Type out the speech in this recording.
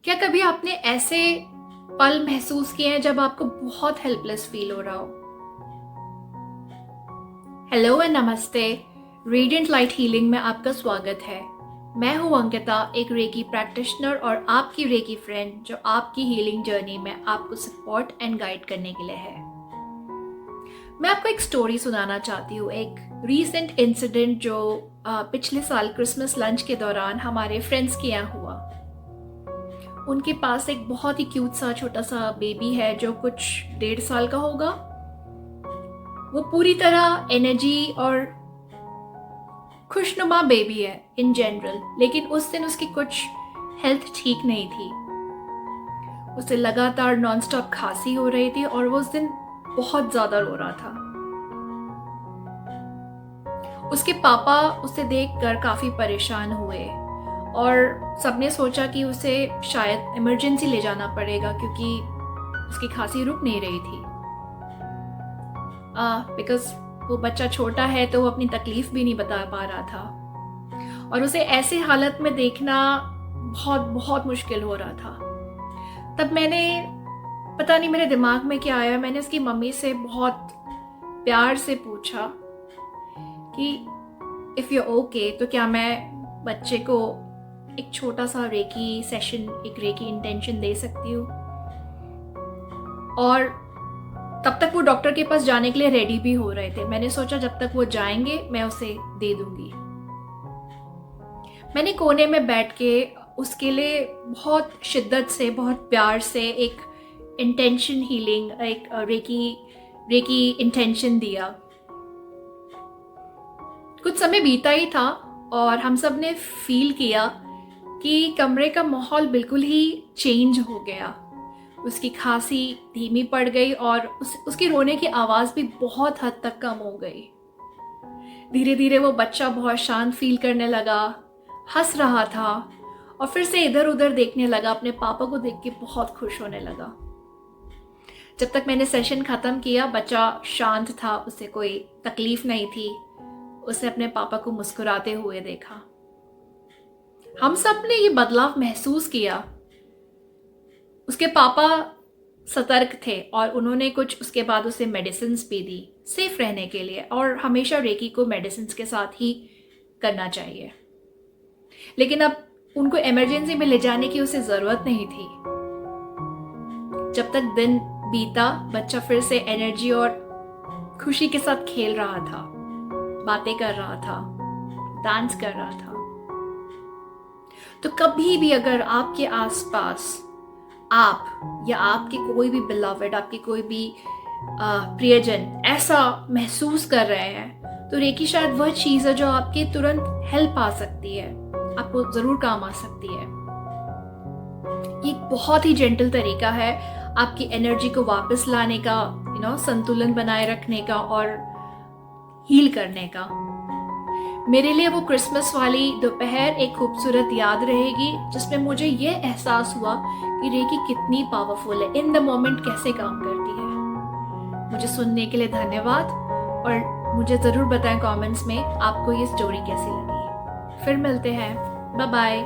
क्या कभी आपने ऐसे पल महसूस किए हैं जब आपको बहुत हेल्पलेस फील हो रहा हो? हेलो एंड नमस्ते। रेडिएंट लाइट हीलिंग में आपका स्वागत है। मैं हूं अंकिता, एक रेकी प्रैक्टिशनर और आपकी रेकी फ्रेंड जो आपकी हीलिंग जर्नी में आपको सपोर्ट एंड गाइड करने के लिए है। मैं आपको एक स्टोरी सुनाना चाहती हूँ, एक रीसेंट इंसिडेंट जो पिछले साल क्रिसमस लंच के दौरान हमारे फ्रेंड्स के यहाँ हुआ। उनके पास एक बहुत ही क्यूट सा छोटा सा बेबी है जो कुछ 1.5 साल का होगा। वो पूरी तरह एनर्जी और खुशनुमा बेबी है इन जनरल, लेकिन उस दिन उसकी कुछ हेल्थ ठीक नहीं थी। उसे लगातार नॉनस्टॉप खांसी हो रही थी और वो उस दिन बहुत ज़्यादा रो रहा था। उसके पापा उसे देखकर काफ़ी परेशान हुए और सबने सोचा कि उसे शायद इमरजेंसी ले जाना पड़ेगा क्योंकि उसकी खांसी रुक नहीं रही थी। बिकॉज वो बच्चा छोटा है तो वो अपनी तकलीफ भी नहीं बता पा रहा था और उसे ऐसे हालत में देखना बहुत बहुत मुश्किल हो रहा था। तब मैंने, पता नहीं मेरे दिमाग में क्या आया, मैंने उसकी मम्मी से बहुत प्यार से पूछा कि इफ़ यू ओके तो क्या मैं बच्चे को एक छोटा सा रेकी सेशन, एक रेकी इंटेंशन दे सकती हूँ। और तब तक वो डॉक्टर के पास जाने के लिए रेडी भी हो रहे थे। मैंने सोचा जब तक वो जाएंगे मैं उसे दे दूंगी। मैंने कोने में बैठ के उसके लिए बहुत शिद्दत से, बहुत प्यार से एक इंटेंशन हीलिंग, एक रेकी इंटेंशन दिया। कुछ समय बीता ही था और हम सब ने फील किया कि कमरे का माहौल बिल्कुल ही चेंज हो गया। उसकी खांसी धीमी पड़ गई और उसकी रोने की आवाज़ भी बहुत हद तक कम हो गई। धीरे धीरे वो बच्चा बहुत शांत फील करने लगा, हंस रहा था और फिर से इधर उधर देखने लगा। अपने पापा को देख के बहुत खुश होने लगा। जब तक मैंने सेशन ख़त्म किया बच्चा शांत था, उसे कोई तकलीफ नहीं थी। उसे अपने पापा को मुस्कुराते हुए देखा। हम सब ने ये बदलाव महसूस किया। उसके पापा सतर्क थे और उन्होंने कुछ उसके बाद उसे मेडिसिन्स भी दी सेफ रहने के लिए, और हमेशा रेकी को मेडिसिन्स के साथ ही करना चाहिए। लेकिन अब उनको इमरजेंसी में ले जाने की उसे ज़रूरत नहीं थी। जब तक दिन बीता बच्चा फिर से एनर्जी और खुशी के साथ खेल रहा था, बातें कर रहा था, डांस कर रहा था। तो कभी भी अगर आपके आसपास आप या आपके कोई भी बिलवेड, आपके कोई भी प्रियजन ऐसा महसूस कर रहे हैं तो रेकी शायद वह चीज़ है जो आपके तुरंत हेल्प आ सकती है, आपको ज़रूर काम आ सकती है। ये एक बहुत ही जेंटल तरीका है आपकी एनर्जी को वापस लाने का, संतुलन बनाए रखने का और हील करने का। मेरे लिए वो क्रिसमस वाली दोपहर एक खूबसूरत याद रहेगी जिसमें मुझे ये एहसास हुआ कि रेकी कितनी पावरफुल है, इन द मोमेंट कैसे काम करती है। मुझे सुनने के लिए धन्यवाद और मुझे ज़रूर बताएं कमेंट्स में आपको ये स्टोरी कैसी लगी। फिर मिलते हैं, बाय बाय।